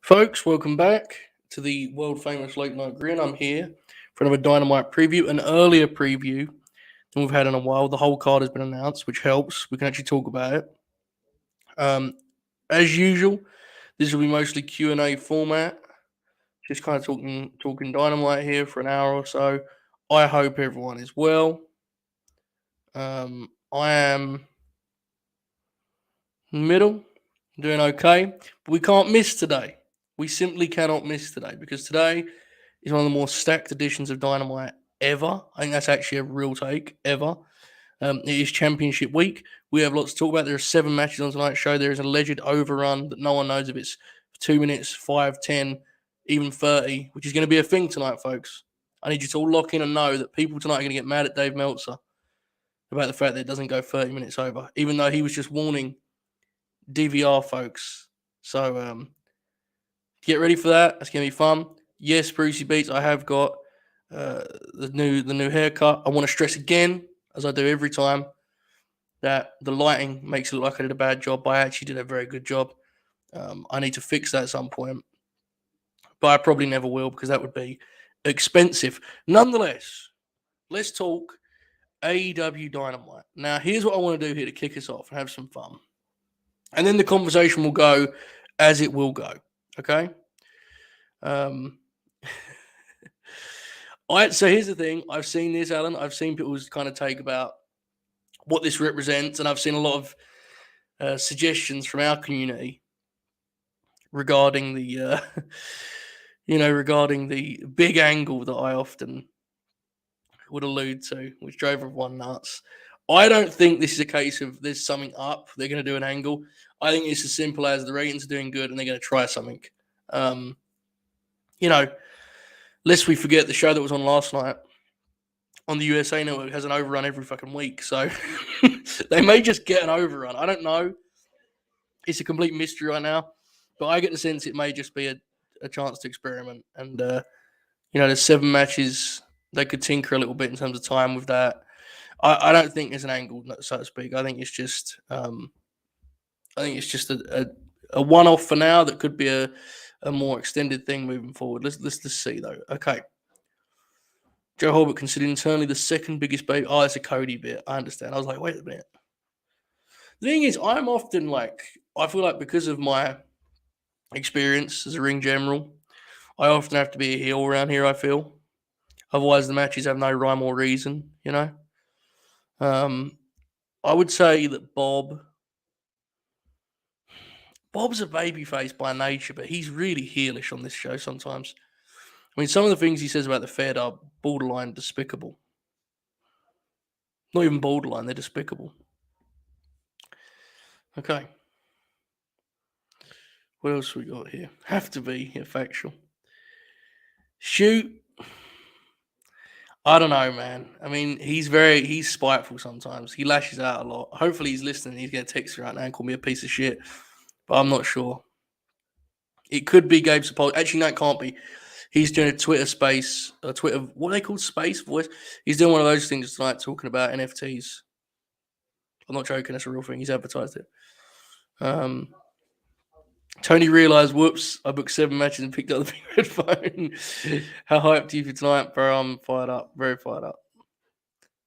Folks, welcome back to the world famous late night grin. I'm here for another Dynamite preview, an earlier preview than we've had in a while. The whole card has been announced, which helps. We can actually talk about it. As usual, this will be mostly Q&A format. Just kind of talking Dynamite here for an hour or so. I hope everyone is well. I am middle, doing okay, but we can't miss today. We simply cannot miss today because today is one of the more stacked editions of Dynamite ever. I think that's actually a real take ever. It is Championship Week. We have lots to talk about. There are 7 matches on tonight's show. There is an alleged overrun that no one knows if it's 2 minutes, 5, 10, even 30, which is going to be a thing tonight, folks. I need you to all lock in and know that people tonight are going to get mad at Dave Meltzer about the fact that it doesn't go 30 minutes over, even though he was just warning DVR folks. So get ready for that. That's going to be fun. Yes, Brucey Beats, I have got the new haircut. I want to stress again, as I do every time, that the lighting makes it look like I did a bad job, but I actually did a very good job. I need to fix that at some point, but I probably never will because that would be expensive. Nonetheless, let's talk AEW Dynamite. Now, here's what I want to do here to kick us off and have some fun. And then the conversation will go as it will go. Okay? So here's the thing. I've seen this, Alan. I've seen people kind of take about what this represents, and I've seen a lot of suggestions from our community regarding the, regarding the big angle that I often would allude to, which drove everyone nuts. I don't think this is a case of there's something up, they're going to do an angle. I think it's as simple as the ratings are doing good and they're going to try something. Lest we forget the show that was on last night on the USA Network has an overrun every fucking week. So they may just get an overrun. I don't know. It's a complete mystery right now. But I get the sense it may just be a chance to experiment. And, there's 7 matches. They could tinker a little bit in terms of time with that. I don't think there's an angle, so to speak. I think it's just a one-off for now that could be a more extended thing moving forward. Let's see though. Okay. Joe Holbert considered internally the second biggest baby. Oh, it's a Cody bit. I understand. I was like, wait a minute. The thing is, I feel like because of my experience as a ring general, I often have to be a heel around here, I feel. Otherwise, the matches have no rhyme or reason, I would say that Bob's a babyface by nature, but he's really heelish on this show sometimes. I mean, some of the things he says about the Fed are borderline despicable. Not even borderline, they're despicable. Okay. What else we got here? Have to be factual. Shoot. I don't know, man. I mean, he's spiteful sometimes. He lashes out a lot. Hopefully he's listening. He's going to text me right now and call me a piece of shit. But I'm not sure. It could be Gabe Sapolsky. Actually, no, it can't be. He's doing a Twitter space, what are they called? Space voice? He's doing one of those things tonight talking about NFTs. I'm not joking. That's a real thing. He's advertised it. Tony realized, whoops, I booked 7 matches and picked up the big red phone. How hyped are you for tonight, bro? I'm fired up. Very fired up.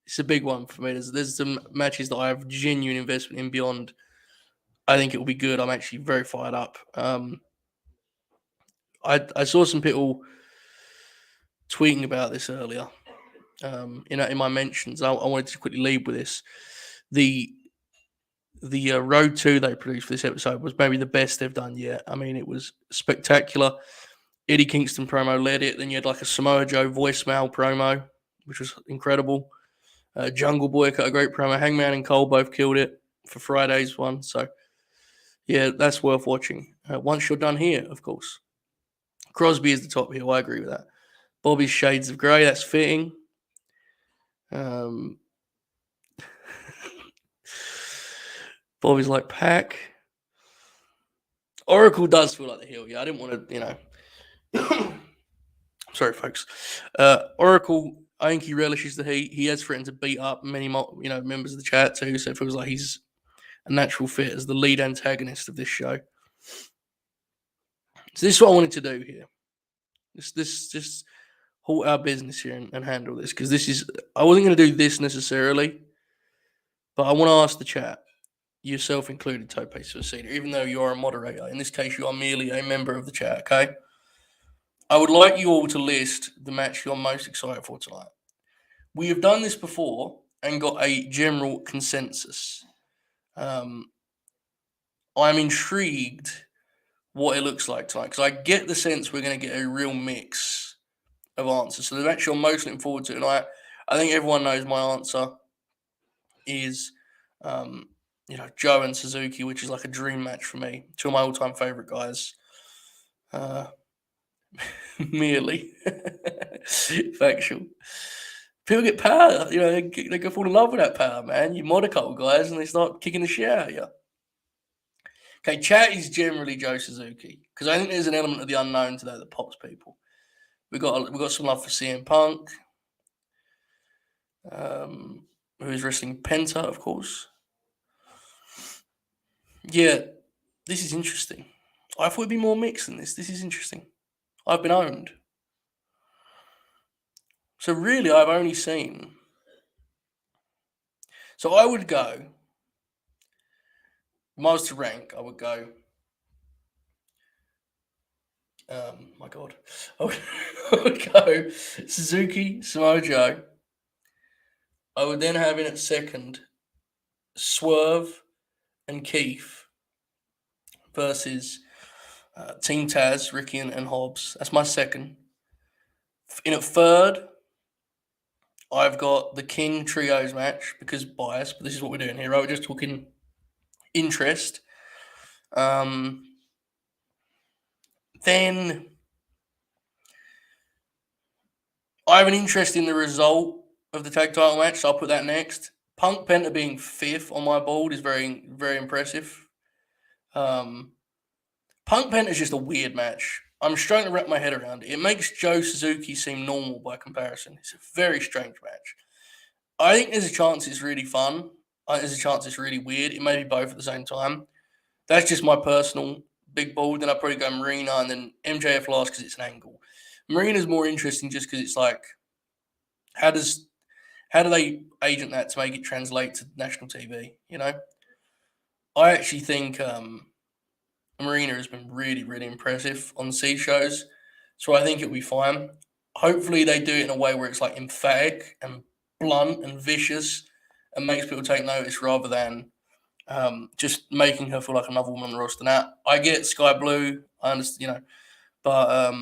It's a big one for me. There's some matches that I have genuine investment in beyond. I think it will be good. I'm actually very fired up. I saw some people tweeting about this earlier. In my mentions, I wanted to quickly lead with this. The Road 2 they produced for this episode was maybe the best they've done yet. I mean, it was spectacular. Eddie Kingston promo led it. Then you had like a Samoa Joe voicemail promo, which was incredible. Jungle Boy cut a great promo. Hangman and Karl both killed it for Friday's one. So, yeah, that's worth watching. Once you're done here, of course. Crosby is the top heel. I agree with that. Bobby's Shades of Grey. That's fitting. Bobby's like Pac. Oracle does feel like the heel. Yeah, I didn't want to, Sorry, folks. Oracle, I think he relishes the heat. He has threatened to beat up many, members of the chat too. So it feels like he's a natural fit as the lead antagonist of this show. So this is what I wanted to do here. This just halt our business here and handle this, because this is, I wasn't going to do this necessarily, but I want to ask the chat, yourself included, Tope Suicida, even though you are a moderator. In this case, you are merely a member of the chat, okay? I would like you all to list the match you're most excited for tonight. We have done this before and got a general consensus. I'm intrigued what it looks like tonight, because I get the sense we're going to get a real mix of answers. So the match you're most looking forward to tonight, I think everyone knows my answer is, Joe and Suzuki, which is like a dream match for me. Two of my all-time favorite guys. Merely factual. People get power, they go fall in love with that power, man. You mod a couple guys and they start kicking the shit out of you. Okay, chat is generally Joe Suzuki, because I think there's an element of the unknown today that pops people. We got some love for CM Punk, who is wrestling Penta, of course. Yeah, this is interesting. I thought it'd be more mixed than this. This is interesting. I've been owned. So really, I've only seen. So I would go. If I was to rank, I would go. My God, I would go Suzuki, Samoa Joe. I would then have in at second Swerve and Keith versus Team Taz, Ricky and Hobbs. That's my second. In at third, I've got the King Trios match, because bias, but this is what we're doing here, right? We're just talking interest. Then I have an interest in the result of the tag title match, so I'll put that next. Punk Penta being fifth on my board is very, very impressive. Punk Penta is just a weird match. I'm struggling to wrap my head around it. It makes Joe Suzuki seem normal by comparison. It's a very strange match. I think there's a chance it's really fun. There's a chance it's really weird. It may be both at the same time. That's just my personal big board. Then I'll probably go Marina and then MJF last because it's an angle. Marina's more interesting just because it's like, how do they agent that to make it translate to national TV? I actually think Marina has been really, really impressive on C shows, so I think it'll be fine. Hopefully, they do it in a way where it's like emphatic and blunt and vicious and makes people take notice, rather than just making her feel like another woman on the roster. Now, I get Sky Blue, I understand, but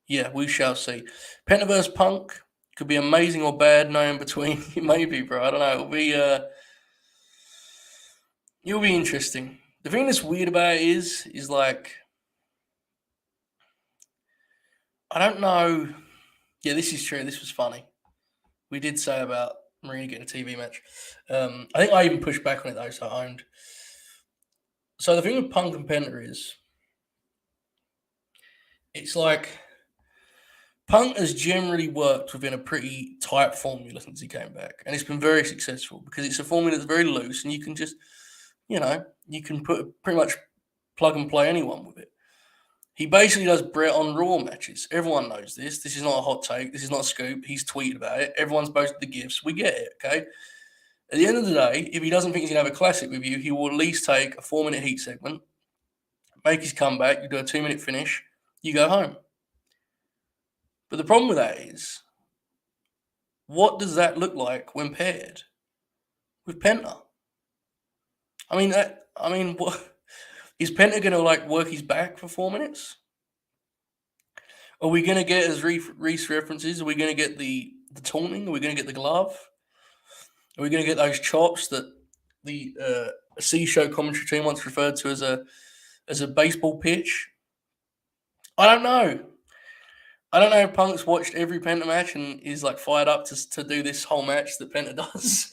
yeah, we shall see. Penta vs Punk could be amazing or bad, no in between. Maybe, bro. I don't know. It'll be interesting. The thing that's weird about it is like, I don't know. Yeah, this is true. This was funny. We did say about Marina getting a TV match. I think I even pushed back on it though, so I owned. So the thing with Punk and Penta is, it's like Punk has generally worked within a pretty tight formula since he came back, and it's been very successful because it's a formula that's very loose, and you can just, you can put pretty much plug and play anyone with it. He basically does Brett on Raw matches. Everyone knows this. This is not a hot take. This is not a scoop. He's tweeted about it. Everyone's posted the gifs. We get it, okay? At the end of the day, if he doesn't think he's going to have a classic with you, he will at least take a 4-minute heat segment, make his comeback, you do a 2-minute finish, you go home. But the problem with that is, what does that look like when paired with Penta? What is Penta going to like work his back for 4 minutes? Are we going to get his Reese references? Are we going to get the taunting? Are we going to get the glove? Are we going to get those chops that the C show commentary team once referred to as a baseball pitch? I don't know. I don't know if Punk's watched every Penta match and is like fired up to do this whole match that Penta does.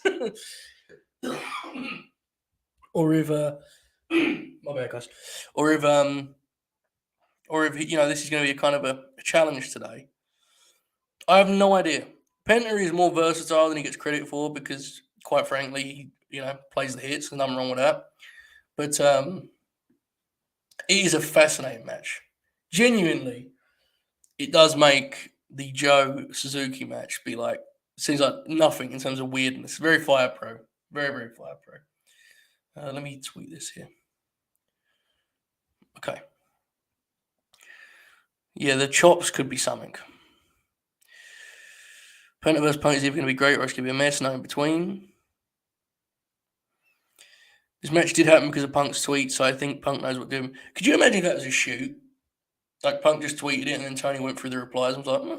Or if my bad guys. Or if this is going to be a kind of a challenge today. I have no idea. Penta is more versatile than he gets credit for because, quite frankly, he plays the hits. There's nothing wrong with that. But It is a fascinating match. Genuinely, it does make the Joe Suzuki match be like, seems like nothing in terms of weirdness. Very Fire Pro. Very, very Fire Pro. Let me tweet this here. Okay. Yeah, the chops could be something. Penta vs. Punk is either going to be great or it's going to be a mess, no in between. This match did happen because of Punk's tweet, so I think Punk knows what to do. Could you imagine if that was a shoot? Like Punk just tweeted it and then Tony went through the replies and was like,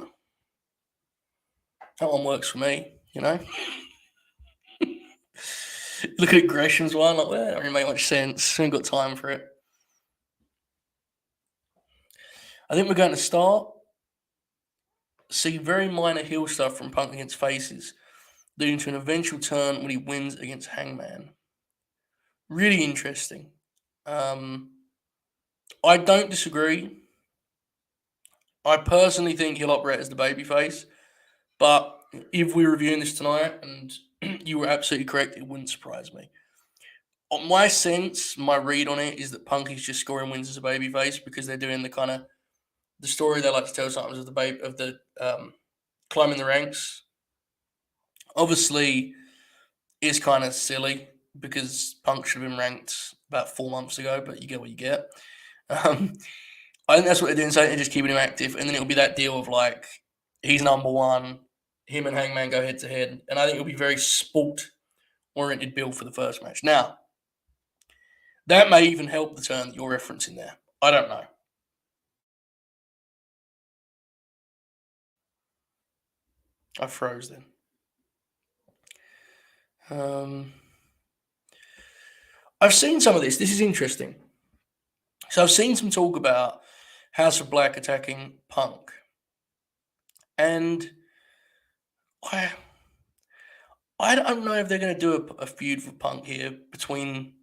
that one works for me, you know? Look at Gresham's one, like, well, that doesn't really make much sense. I ain't got time for it. I think we're going to start see very minor heel stuff from Punk against faces, leading to an eventual turn when he wins against Hangman. Really interesting. I don't disagree. I personally think he'll operate as the babyface, but if we're reviewing this tonight and you were absolutely correct, it wouldn't surprise me. My sense, my read on it is that Punk is just scoring wins as a babyface because they're doing the kind of the story they like to tell sometimes of the climbing the ranks. Obviously, it's kind of silly because Punk should have been ranked about 4 months ago, but you get what you get. I think that's what they're doing, so they're just keeping him active, and then it'll be that deal of like he's number one, him and Hangman go head to head, and I think it'll be very sport oriented build for the first match. Now, that may even help the turn that you're referencing there. I don't know. I froze then. I've seen some of this. This is interesting. So I've seen some talk about House of Black attacking Punk, and I don't know if they're going to do a feud for Punk here between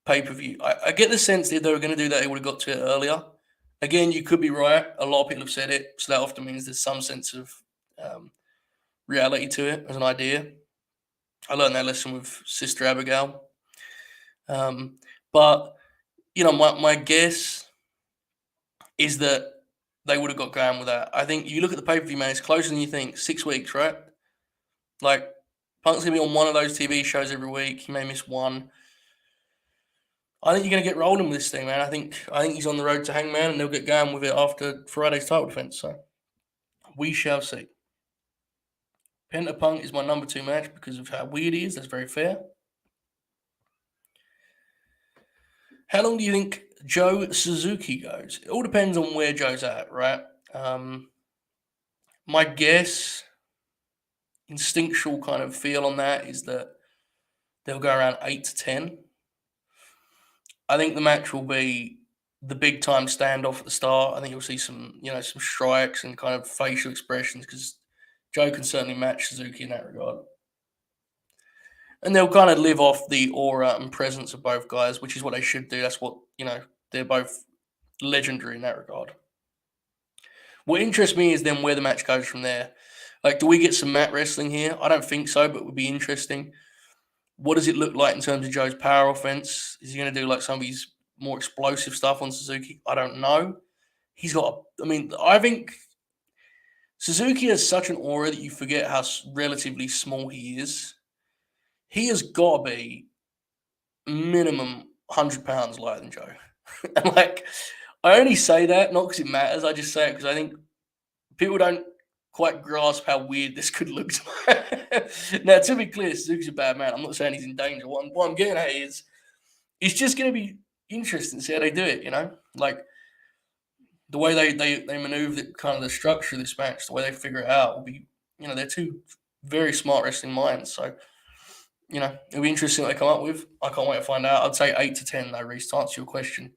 pay per view. I get the sense that if they were going to do that, they would have got to it earlier. Again, you could be right. A lot of people have said it, so that often means there's some sense of reality to it as an idea. I learned that lesson with Sister Abigail. But my guess is that they would have got going with that. I think you look at the pay per view, man. It's closer than you think. 6 weeks, right? Like Punk's gonna be on one of those TV shows every week. He may miss one. I think you're gonna get rolling with this thing, man. I think he's on the road to Hangman, and they'll get going with it after Friday's title defense. So we shall see. Penta Punk is my number 2 match because of how weird he is. That's very fair. How long do you think Joe Suzuki goes? It all depends on where Joe's at, right? My guess, instinctual kind of feel on that is that they'll go around 8 to 10. I think the match will be the big time standoff at the start. I think you'll see some strikes and kind of facial expressions because Joe can certainly match Suzuki in that regard. And they'll kind of live off the aura and presence of both guys, which is what they should do. That's what, they're both legendary in that regard. What interests me is then where the match goes from there. Like, do we get some mat wrestling here? I don't think so, but it would be interesting. What does it look like in terms of Joe's power offense? Is he going to do like some of his more explosive stuff on Suzuki? I don't know. I think Suzuki has such an aura that you forget how relatively small he is. He has got to be minimum 100 pounds lighter than Joe. And I only say that not because it matters. I just say it because I think people don't quite grasp how weird this could look. Now, to be clear, Suzuki's a bad man. I'm not saying he's in danger. What I'm getting at is it's just going to be interesting to see how they do it, Like the way they maneuver the kind of the structure of this match, the way they figure it out will be, they're two very smart wrestling minds. So, it'll be interesting what they come up with. I can't wait to find out. I'd say 8 to 10, though, Reese, to answer your question.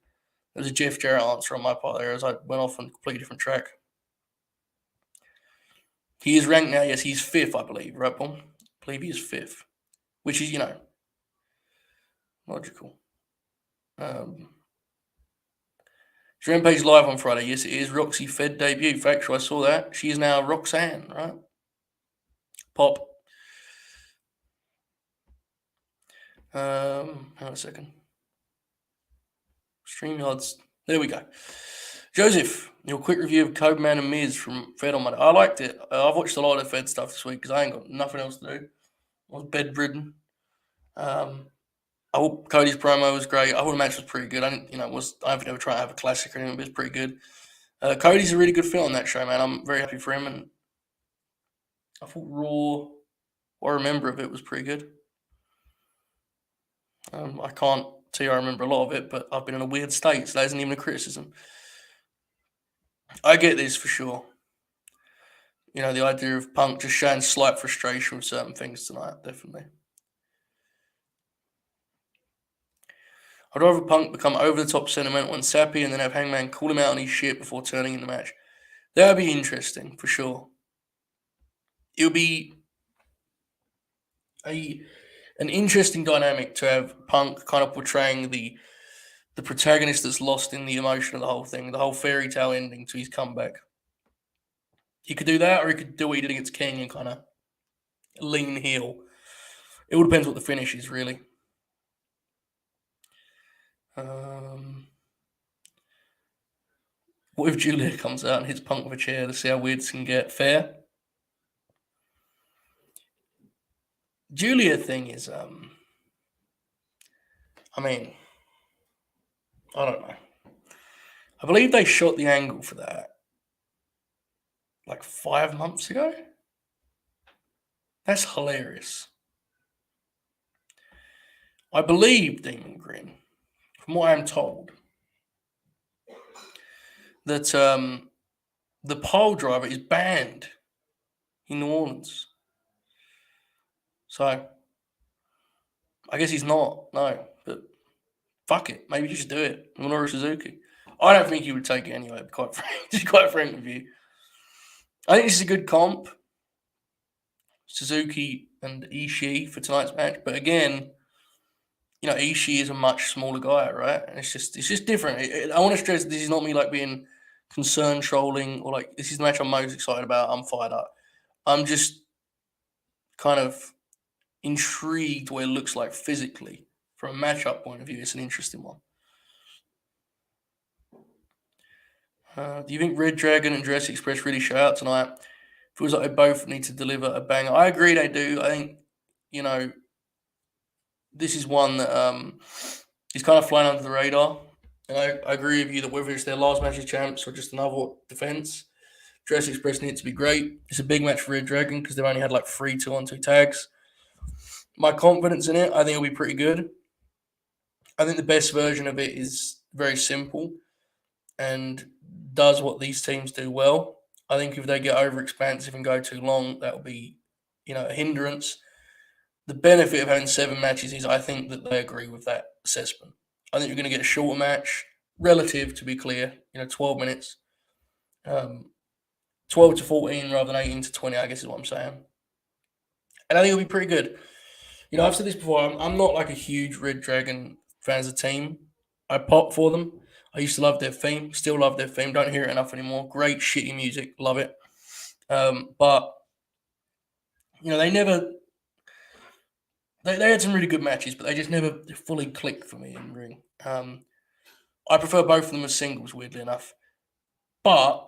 There was a Jeff Jarrett answer on my part there as I went off on a completely different track. He is ranked now. Yes, he's 5th, I believe. Right, Paul? I believe he is 5th, which is, logical. Is Rampage live on Friday? Yes, it is. Roxy Fed debut. Factual, I saw that. She is now Roxanne, right? Pop. Hang on a second. Just StreamYards. There we go. Joseph, your quick review of Codeman and Miz from Fed on Monday. I liked it. I've watched a lot of Fed stuff this week because I ain't got nothing else to do. I was bedridden. I thought Cody's promo was great. I thought the match was pretty good. I didn't, I've never tried to have a classic or anything, but it's pretty good. Cody's a really good fit on that show, man. I'm very happy for him, and I thought Raw, what I remember of it, was pretty good. I can't tell you I remember a lot of it, but I've been in a weird state, so that isn't even a criticism. I get this for sure. The idea of Punk just showing slight frustration with certain things tonight, definitely. I'd rather Punk become over-the-top sentimental and sappy and then have Hangman call him out on his shit before turning in the match. That would be interesting, for sure. It would be an interesting dynamic to have Punk kind of portraying the protagonist that's lost in the emotion of the whole thing, the whole fairy tale ending to his comeback. He could do that, or he could do what he did against King and kind of lean heel. It all depends what the finish is, really. What if Julia comes out and hits Punk with a chair to see how weird this can get? Fair. Julia thing is, I don't know. I believe they shot the angle for that like 5 months ago. That's hilarious. I believe, Demon Grin, from what I am told, that the pole driver is banned in New Orleans. So, I guess he's not, no. But fuck it. Maybe just do it. Minoru Suzuki. I don't think he would take it anyway, to be quite frank with you. I think this is a good comp. Suzuki and Ishii for tonight's match. But again, Ishii is a much smaller guy, right? And it's just different. I want to stress this is not me like being concerned trolling or like this is the match I'm most excited about. I'm fired up. I'm just kind of intrigued what it looks like physically. From a matchup point of view, it's an interesting one. Do you think Red Dragon and Jurassic Express really show out tonight? Feels like they both need to deliver a banger. I agree they do. I think, this is one that is kind of flying under the radar. And I agree with you that whether it's their last match as champs or just another defense, Jurassic Express needs to be great. It's a big match for Red Dragon because they've only had like 3 2-on-2 tags. My confidence in it, I think it'll be pretty good. I think the best version of it is very simple and does what these teams do well. I think if they get overexpansive and go too long, that'll be, a hindrance. The benefit of having 7 matches is I think that they agree with that assessment. I think you're going to get a shorter match, relative to be clear, 12 minutes. 12 to 14 rather than 18 to 20, I guess is what I'm saying. And I think it'll be pretty good. I've said this before. I'm not like a huge Red Dragon fan as a team. I pop for them. I used to love their theme. Still love their theme. Don't hear it enough anymore. Great shitty music. Love it. But, they never... They had some really good matches, but they just never fully clicked for me in the ring. I prefer both of them as singles, weirdly enough. But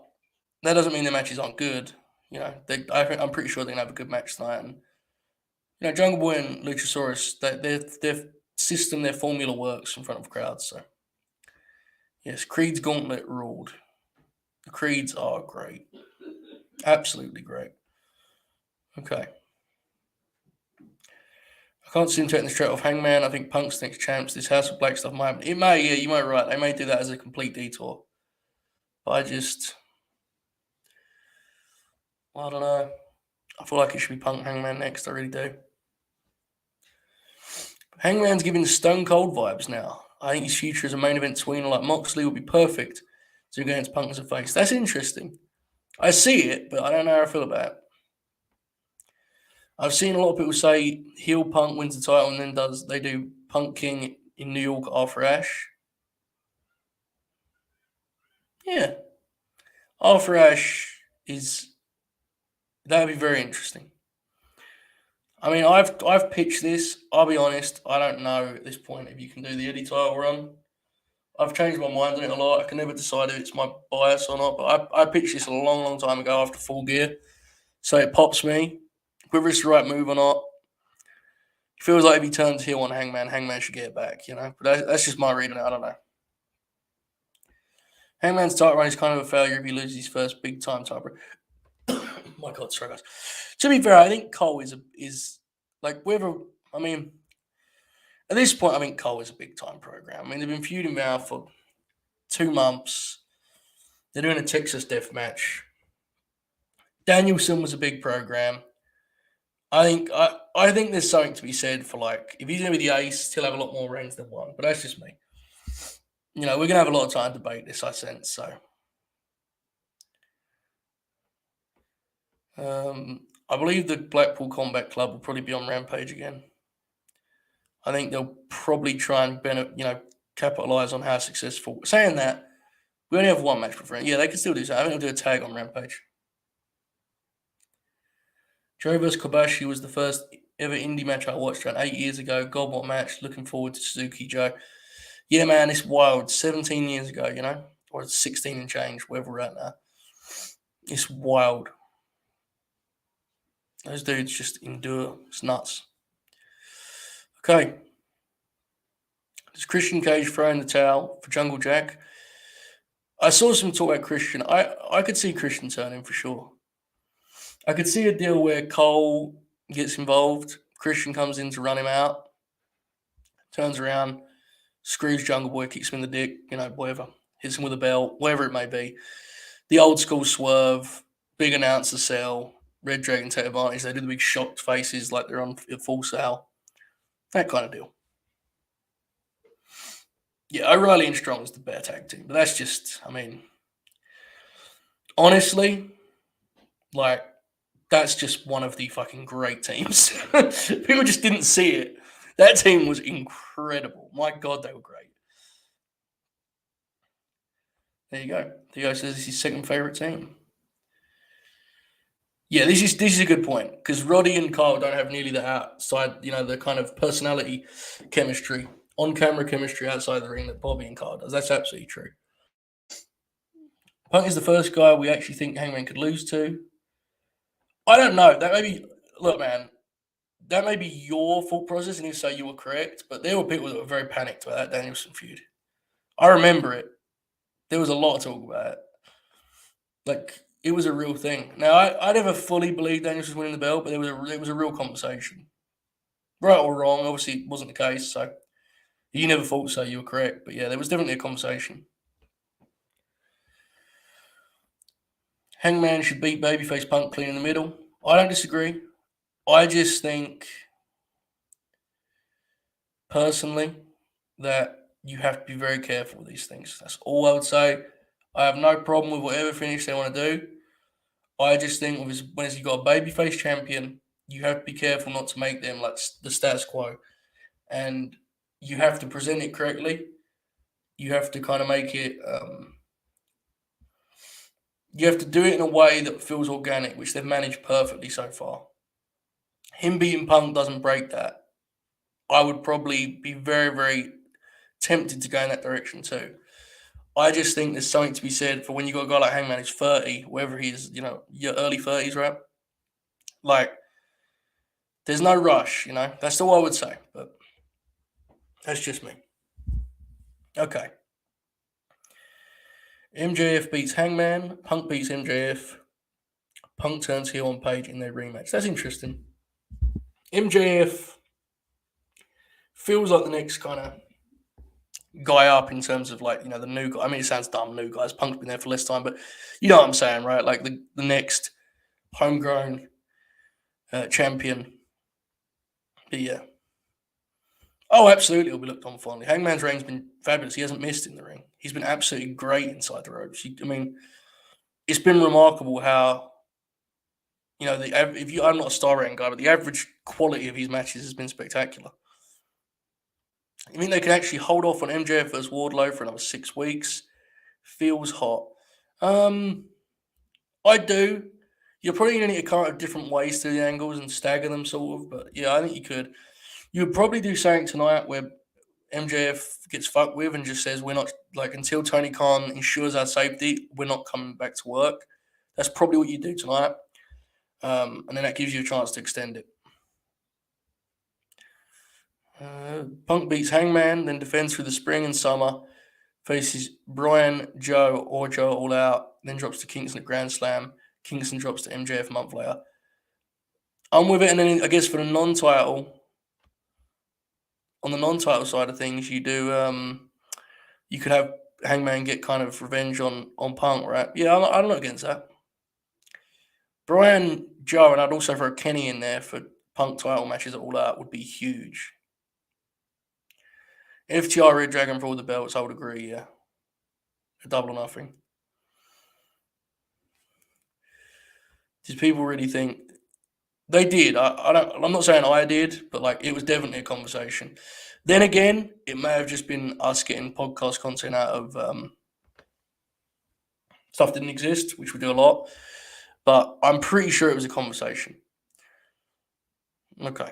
that doesn't mean their matches aren't good. I'm pretty sure they're going to have a good match tonight. And, Jungle Boy and Luchasaurus, their system, their formula works in front of crowds. So, yes, Creed's Gauntlet ruled. The Creeds are great. Absolutely great. Okay. I can't see him taking the straight off Hangman. I think Punk's next champs. This House of Black stuff might happen. It may, yeah, you might be right. They may do that as a complete detour. But I don't know. I feel like it should be Punk Hangman next. I really do. Hangman's giving Stone Cold vibes now. I think his future as a main event tweener like Moxley would be perfect to go against Punk as a face. That's interesting. I see it, but I don't know how I feel about it. I've seen a lot of people say heel Punk wins the title and then they do Punk King in New York after Ash. Yeah. After Ash that'd be very interesting. I mean, I've pitched this. I'll be honest. I don't know at this point if you can do the Eddie title run. I've changed my mind on it a lot. I can never decide if it's my bias or not. But I pitched this a long, long time ago after Full Gear, so it pops me. Whether it's the right move or not, it feels like if he turns heel on Hangman, Hangman should get it back. But that's just my reading. I don't know. Hangman's title run is kind of a failure if he loses his first big time title. My God, sorry guys. To be fair, I think Cole is like whether I mean at this point I think Cole is a big time program. I mean they've been feuding now for 2 months. They're doing a Texas death match. Danielson was a big program. I think there's something to be said for like if he's gonna be the ace, he'll have a lot more reigns than one. But that's just me. We're gonna have a lot of time to debate this, I sense. So I believe the Blackpool Combat Club will probably be on Rampage again. I think they'll probably try and capitalize on how successful. Saying that, we only have one match for friends. Yeah, they can still do so. I think they'll do a tag on Rampage. Joe vs. Kobashi was the first ever indie match I watched around 8 years ago. God, what match. Looking forward to Suzuki Joe. Yeah, man, it's wild. 17 years ago, or 16 and change, wherever we're at now. It's wild. Those dudes just endure. It's nuts. Okay. Does Christian Cage throw in the towel for Jungle Jack? I saw some talk about Christian. I could see Christian turning for sure. I could see a deal where Cole gets involved. Christian comes in to run him out. Turns around, screws Jungle Boy, kicks him in the dick, whatever. Hits him with a belt, whatever it may be. The old school swerve, big announcer sell, Red Dragon take advantage. They do the big shocked faces like they're on Full Sail. That kind of deal. Yeah, O'Reilly and Strong is the better tag team. But that's just, honestly, like, that's just one of the fucking great teams. People just didn't see it. That team was incredible. My God, they were great. There you go. Theo says it's his second favorite team. Yeah, this is a good point because Roddy and Karl don't have nearly the outside, the kind of personality chemistry, on-camera chemistry outside the ring that Bobby and Karl does. That's absolutely true. Punk is the first guy we actually think Hangman could lose to. I don't know. That may be look, man. That may be your thought process, and if so, you were correct. But there were people that were very panicked about that Danielson feud. I remember it. There was a lot of talk about it. Like it was a real thing. Now I never fully believed Danielson was winning the belt, but there was a real conversation. Right or wrong, obviously it wasn't the case. So you never thought so. You were correct. But yeah, there was definitely a conversation. Hangman should beat Babyface Punk clean in the middle. I don't disagree. I just think, personally, that you have to be very careful with these things. That's all I would say. I have no problem with whatever finish they want to do. I just think when you've got a babyface champion, you have to be careful not to make them like the status quo. And you have to present it correctly. You have to kind of make it... you have to do it in a way that feels organic, which they've managed perfectly so far. Him beating Punk doesn't break that. I would probably be very, very tempted to go in that direction too. I just think there's something to be said for when you got a guy like Hangman who's 30, whether he's, your early 30s, right? Like, there's no rush, That's all I would say, but that's just me. Okay. MJF beats Hangman. Punk beats MJF. Punk turns heel on Page in their rematch. That's interesting. MJF feels like the next kind of guy up in terms of like, the new guy. I mean, it sounds dumb, new guys. Punk's been there for less time, but you know what I'm saying, right? Like the next homegrown champion. But yeah. Oh, absolutely, he'll be looked on fondly. Hangman's reign's been fabulous. He hasn't missed in the ring. He's been absolutely great inside the ropes. It's been remarkable how, I'm not a star rating guy, but the average quality of his matches has been spectacular. I mean, they can actually hold off on MJF versus Wardlow for another 6 weeks. Feels hot. I do. You're probably going to need to come up with different ways to the angles and stagger them, sort of. But yeah, I think you could. You would probably do something tonight where MJF gets fucked with and just says, we're not, like, until Tony Khan ensures our safety, we're not coming back to work. That's probably what you do tonight. And then that gives you a chance to extend it. Punk beats Hangman, then defends through the spring and summer, faces Bryan, Joe, or Joe all out, then drops to Kingston at Grand Slam. Kingston drops to MJF a month later. I'm with it, and then I guess for the non-title, on the non-title side of things, you do you could have Hangman get kind of revenge on Punk, right? Yeah, I'm not against that. Bryan, Joe, and I'd also throw Kenny in there for Punk title matches at All Out would be huge. FTR Red Dragon for all the belts, I would agree, yeah. A double or nothing. Does people really think they did? I'm not saying I did, but like it was definitely a conversation. Then again, it may have just been us getting podcast content out of stuff that didn't exist, which we do a lot. But I'm pretty sure it was a conversation. Okay.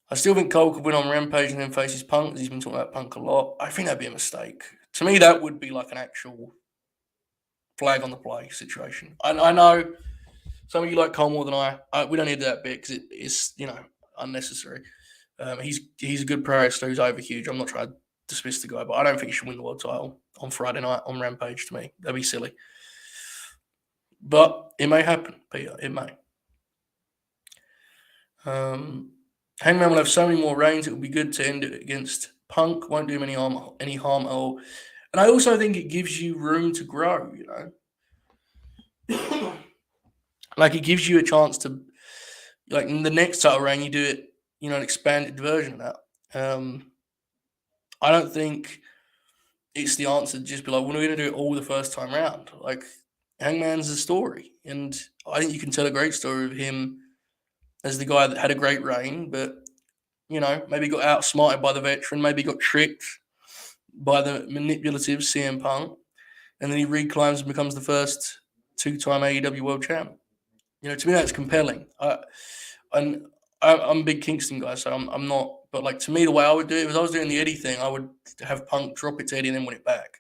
I still think Cole could win on Rampage and then face his Punk, because he's been talking about Punk a lot. I think that'd be a mistake. To me, that would be like an actual flag on the play situation. I know some of you like Cole more than I. We don't need that bit because it's, unnecessary. He's a good pro wrestler who's over huge. I'm not trying to dismiss the guy, but I don't think he should win the world title on Friday night on Rampage. To me, that'd be silly. But it may happen, Peter. It may. Hangman will have so many more reigns. It would be good to end it against Punk. Won't do him any harm at all. And I also think it gives you room to grow. Like it gives you a chance to, like in the next title reign, you do it. An expanded version of that. I don't think it's the answer to just be like, we're going to do it all the first time round. Like Hangman's a story, and I think you can tell a great story of him as the guy that had a great reign, but maybe got outsmarted by the veteran, maybe got tricked by the manipulative CM Punk, and then he reclaims and becomes the first two-time AEW World Champ. To me that's compelling. I'm a big Kingston guy, so I'm not. But like to me, the way I would do it, if I was doing the Eddie thing, I would have Punk drop it to Eddie and then win it back.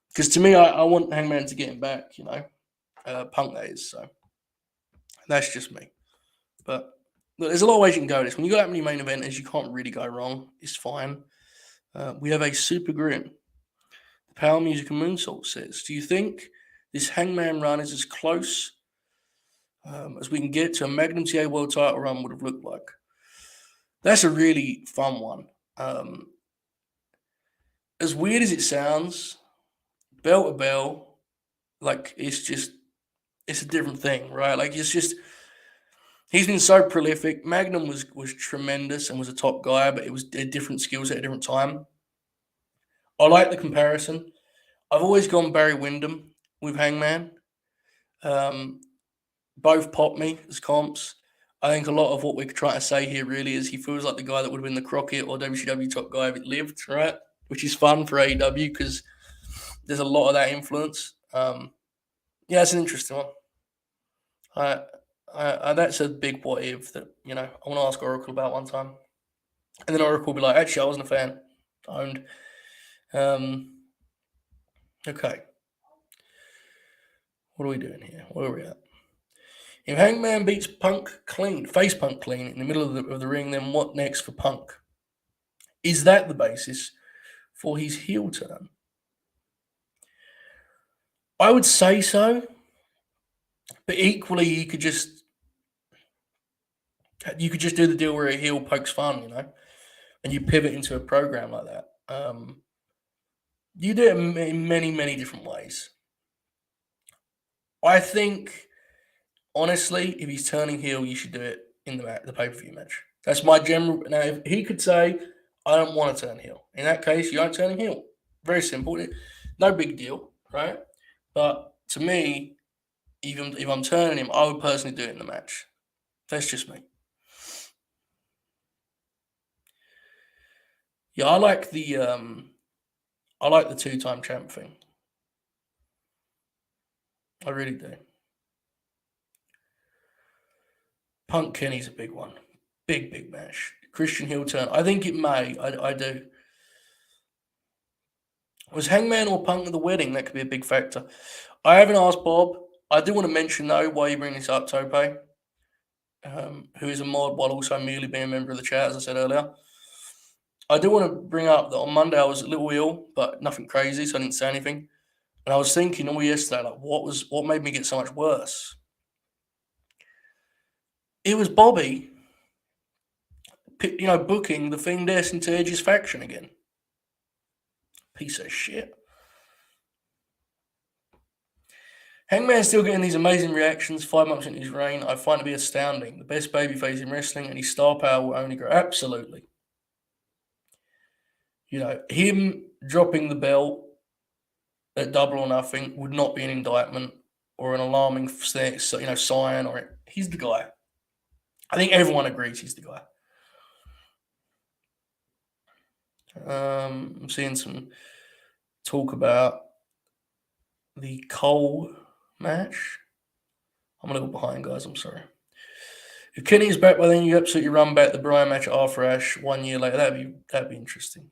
Because to me, I want Hangman to get him back. Punk that is. So that's just me. But look, there's a lot of ways you can go with this. When you got that many main eventers, you can't really go wrong. It's fine. We have a super Grin. Power Music and Moonsault says, do you think this Hangman run is as close as we can get to a Magnum TA World Title run would have looked like? That's a really fun one. As weird as it sounds, bell to bell, like it's a different thing, right? Like he's been so prolific. Magnum was tremendous and was a top guy, but it was a different skills at a different time. I like the comparison. I've always gone Barry Windham with Hangman. Both pop me as comps. I think a lot of what we're trying to say here really is he feels like the guy that would have been the Crockett or WCW top guy if it lived, right? Which is fun for AEW because there's a lot of that influence. Yeah, it's an interesting one. That's a big what if that, I want to ask Oracle about one time. And then Oracle will be like, actually, I wasn't a fan. Owned. Okay. What are we doing here? Where are we at? If Hangman beats Punk clean, face Punk clean in the middle of the ring, then what next for Punk? Is that the basis for his heel turn? I would say so, but equally you could just do the deal where a heel pokes fun, and you pivot into a program like that. You do it in many, many different ways. I think, honestly, if he's turning heel, you should do it in the pay-per-view match. That's my general. Now, if he could say, I don't want to turn heel. In that case, you aren't turning heel. Very simple. No big deal, right? But to me, even if I'm turning him, I would personally do it in the match. That's just me. Yeah, I like the two-time champ thing. I really do. Punk Kenny's a big one. Big match. Christian heel turn. I think it may. I do. Was Hangman or Punk at the wedding? That could be a big factor. I haven't asked Bob. I do want to mention, though, why you bring this up, Tope, who is a mod while also merely being a member of the chat, as I said earlier. I do want to bring up that on Monday I was a little ill, but nothing crazy, so I didn't say anything. And I was thinking all yesterday, like, what made me get so much worse? It was Bobby, booking the Fiend into Edge's faction again. Piece of shit. Hangman's still getting these amazing reactions 5 months into his reign. I find it to be astounding. The best babyface in wrestling, and his star power will only grow. Absolutely. Him dropping the belt at Double or Nothing would not be an indictment or an alarming sign. Or he's the guy. I think everyone agrees he's the guy. I'm seeing some talk about the Cole match. I'm a little behind, guys. I'm sorry. If Kenny's back by then, you absolutely run back the Bryan match after Ash 1 year later. That'd be interesting.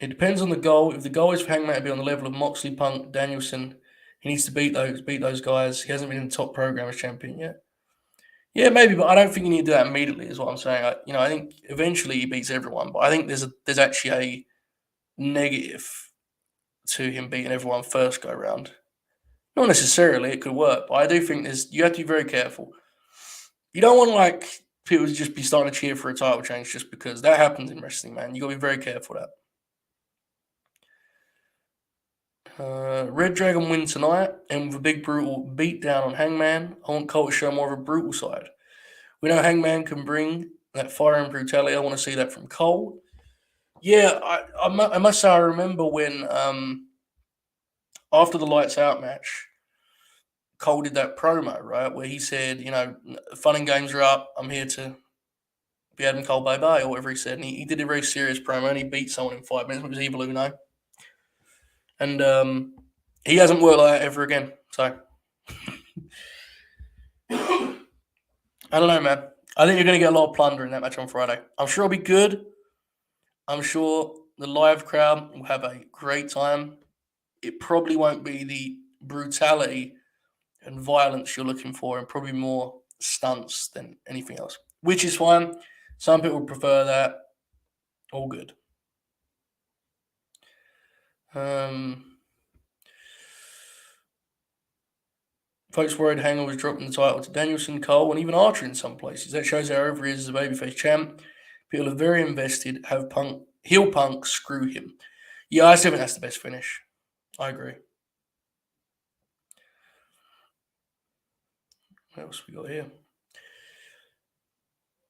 It depends on the goal. If the goal is for Hangman to be on the level of Moxley, Punk, Danielson, he needs to beat those guys. He hasn't been in the top program as champion yet. Yeah, maybe, but I don't think you need to do that immediately. Is what I'm saying. I think eventually he beats everyone, but I think there's actually a negative to him beating everyone first go round. Not necessarily, it could work, but I do think you have to be very careful. You don't want people to just be starting to cheer for a title change just because that happens in wrestling, man. You got to be very careful of that. Red Dragon win tonight, and with a big brutal beatdown on Hangman. I want Cole to show more of a brutal side. We know Hangman can bring that fire and brutality. I want to see that from Cole. Yeah, I must say I remember when after the Lights Out match, Cole did that promo, right, where he said, fun and games are up. I'm here to be Adam Cole, bye-bye, or whatever he said. And he did a very serious promo, and he beat someone in 5 minutes. It was Evil Uno. And he hasn't worked like that ever again. So, I don't know, man. I think you're going to get a lot of plunder in that match on Friday. I'm sure it'll be good. I'm sure the live crowd will have a great time. It probably won't be the brutality and violence you're looking for, and probably more stunts than anything else, which is fine. Some people prefer that. All good. Folks worried Hanger was dropping the title to Danielson, Cole, and even Archer in some places. That shows how over he is as a babyface champ. People are very invested. Have heel Punk screw him. Yeah, I still think that's the best finish. I agree. What else we got here?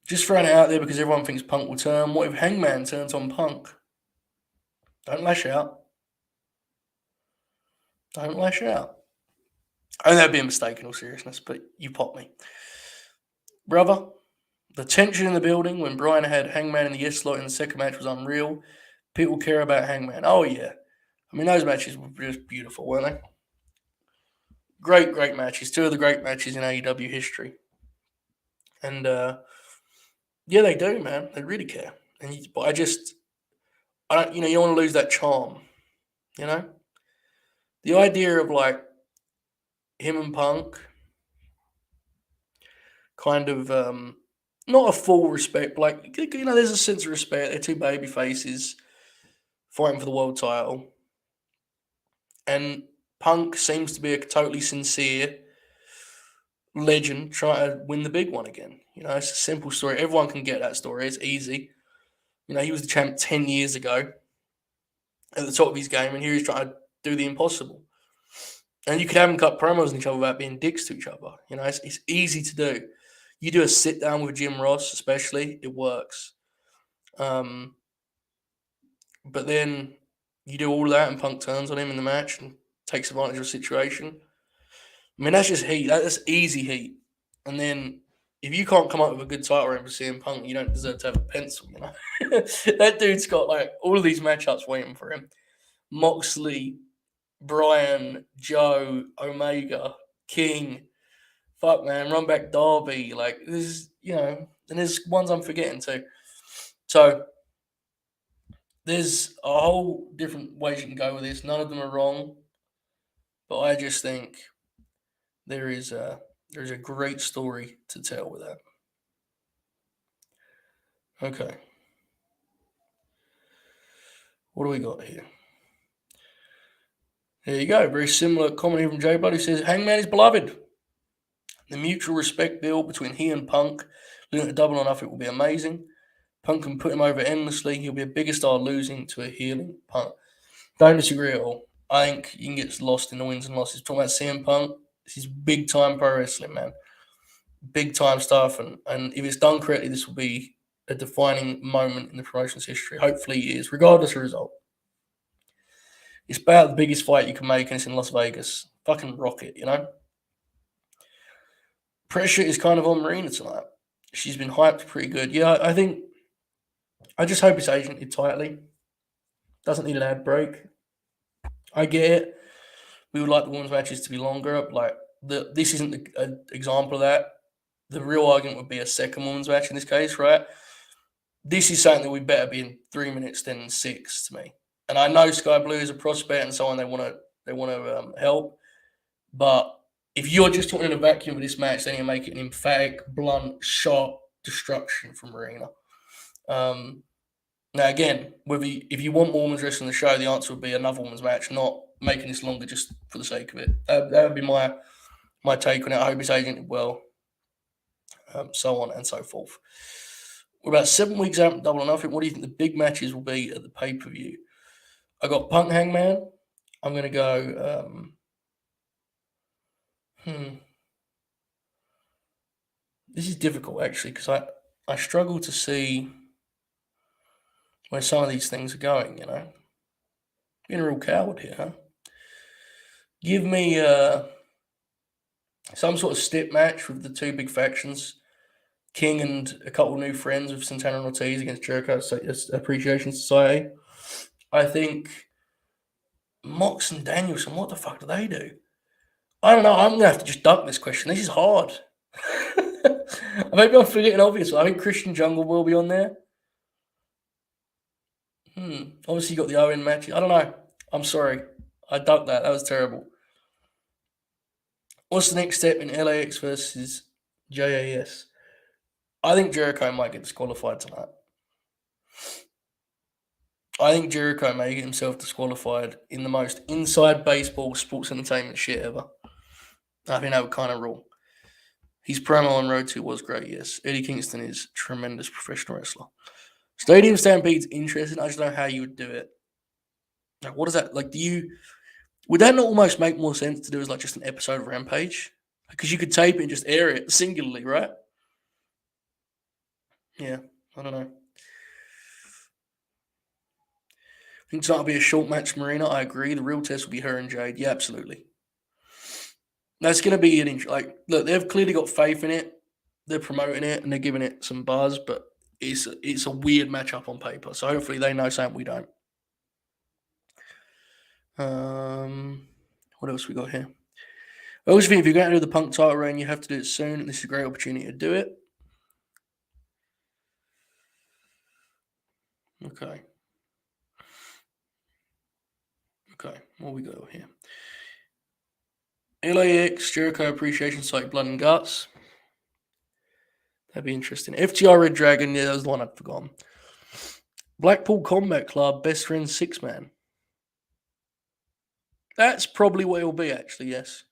Just throwing it out there because everyone thinks Punk will turn. What if Hangman turns on Punk? Don't lash out. Don't lash out. I think that'd be a mistake in all seriousness, but you pop me. Brother, the tension in the building when Bryan had Hangman in the yes slot in the second match was unreal. People care about Hangman. Oh, yeah. I mean, those matches were just beautiful, weren't they? Great matches. Two of the great matches in AEW history. And, yeah, they do, man. They really care. But I don't, you don't want to lose that charm, The idea of, him and Punk kind of, not a full respect, but there's a sense of respect. They're two baby faces fighting for the world title. And Punk seems to be a totally sincere legend trying to win the big one again. It's a simple story. Everyone can get that story. It's easy. He was the champ 10 years ago at the top of his game, and here he's trying to do the impossible. And you could have them cut promos on each other without being dicks to each other. It's easy to do. You do a sit down with Jim Ross, especially, it works. But then you do all that, and Punk turns on him in the match and takes advantage of the situation. I mean, that's just heat. That's easy heat. And then if you can't come up with a good title reign for CM Punk, you don't deserve to have a pencil, That dude's got all of these matchups waiting for him. Moxley, Bryan, Joe, Omega, King, Fuck, man, run back Derby. Like, this is, and there's ones I'm forgetting too. So, there's a whole different ways you can go with this. None of them are wrong, but I just think there's a great story to tell with that. Okay. What do we got here? There you go. Very similar comment here from J Blood, who says Hangman is beloved. The mutual respect build between he and Punk, leading to Double or Nothing, will be amazing. Punk can put him over endlessly. He'll be a bigger star losing to a healing Punk. Don't disagree at all. I think you can get lost in the wins and losses. Talking about CM Punk, this is big time pro wrestling, man. Big time stuff. And if it's done correctly, this will be a defining moment in the promotion's history. Hopefully it is, regardless of result. It's about the biggest fight you can make, and it's in Las Vegas. Fucking rock it, Pressure is kind of on Marina tonight. She's been hyped pretty good. Yeah, I just hope it's agented tightly. Doesn't need an ad break. I get it. We would like the women's matches to be longer. Like, this isn't an example of that. The real argument would be a second women's match in this case, right? This is something that we better be in 3 minutes than 6 to me. And I know Sky Blue is a prospect and so on. They want to help, but if you're just talking in a vacuum of this match, then you make it an emphatic, blunt, sharp destruction from Marina. Now, again, if you want more women's wrestling on the show, the answer would be another women's match, not making this longer just for the sake of it. That would be my take on it. I hope it's agented well, so on and so forth. We're about 7 weeks out from Double or Nothing. What do you think the big matches will be at the pay-per-view? I got Punk Hangman. I'm going to go... This is difficult, actually, because I struggle to see where some of these things are going, Being a real coward here, huh? Give me some sort of step match with the two big factions. King and a couple of new friends with Santana and Ortiz against Jericho Appreciation Society. I think Mox and Danielson, what the fuck do they do? I don't know. I'm going to have to just duck this question. This is hard. Maybe I'm forgetting obvious. I think Christian Jungle will be on there. Obviously, you got the Owen match. I don't know. I'm sorry. I ducked that. That was terrible. What's the next step in LAX versus JAS? I think Jericho might get disqualified tonight. I think Jericho may get himself disqualified in the most inside baseball sports entertainment shit ever. I think that would kind of rule. His promo on Road 2 was great, yes. Eddie Kingston is a tremendous professional wrestler. Stadium Stampede's interesting. I just don't know how you would do it. Like, what is that? Like, would that not almost make more sense to do as like just an episode of Rampage? Because you could tape it and just air it singularly, right? Yeah, I don't know. I think tonight will be a short match, Marina. I agree. The real test will be her and Jade. Yeah, absolutely. That's going to be an look, they've clearly got faith in it. They're promoting it and they're giving it some buzz, but it's a weird matchup on paper. So hopefully they know something we don't. What else we got here? I always think if you're going to do the Punk title reign, you have to do it soon. This is a great opportunity to do it. Okay. What we got here? LAX, Jericho Appreciation Society, Blood and Guts. That'd be interesting. FTR Red Dragon, yeah, that was the one I'd forgotten. Blackpool Combat Club, Best Friends 6-Man. That's probably what it will be, actually, yes.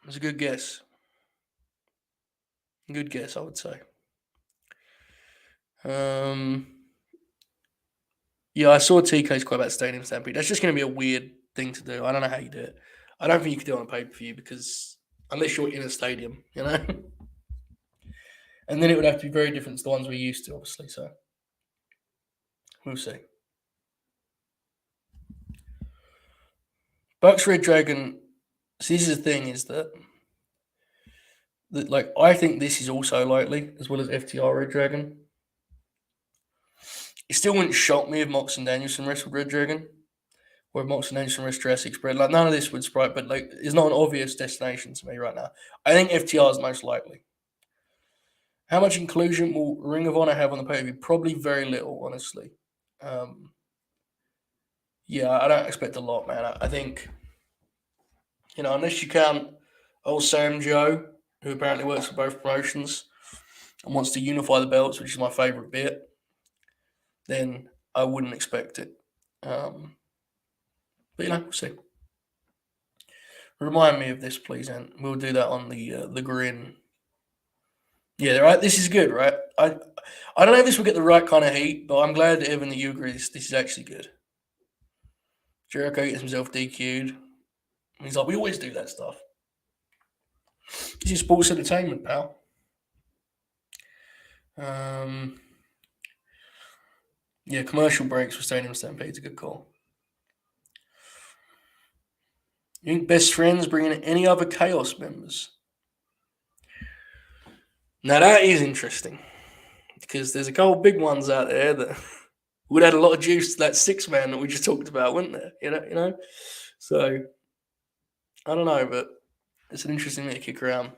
That's a good guess. Good guess, I would say. Yeah, I saw TK's quite about Stadium Stampede. That's just going to be a weird thing to do. I don't know how you do it. I don't think you could do it on a pay-per-view because unless you're in a stadium, And then it would have to be very different to the ones we're used to, obviously. So we'll see. Bucks Red Dragon. So this is the thing: is that like I think this is also likely as well as FTR Red Dragon. It still wouldn't shock me if Mox and Danielson wrestled Red Dragon. or Mox and Anderson rest Jurassic spread. Like none of this would spread, but like it's not an obvious destination to me right now. I think FTR is most likely. How much inclusion will Ring of Honor have on the pay-per-view? Probably very little, honestly. Yeah, I don't expect a lot, man. I think, unless you count old Sam Joe, who apparently works for both promotions and wants to unify the belts, which is my favorite bit, then I wouldn't expect it. But we'll see. Remind me of this, please, and we'll do that on the Grin. Yeah, right. This is good, right? I don't know if this will get the right kind of heat, but I'm glad that Evan that you agree this is actually good. Jericho gets himself DQ'd. He's like, we always do that stuff. This is sports entertainment, pal. Yeah, commercial breaks for Stadium Stampede's a good call. You think Best Friends bring in any other Chaos members? Now that is interesting because there's a couple big ones out there that would add a lot of juice to that 6-man that we just talked about, wouldn't there? You know. So I don't know, but it's an interesting thing to kick around.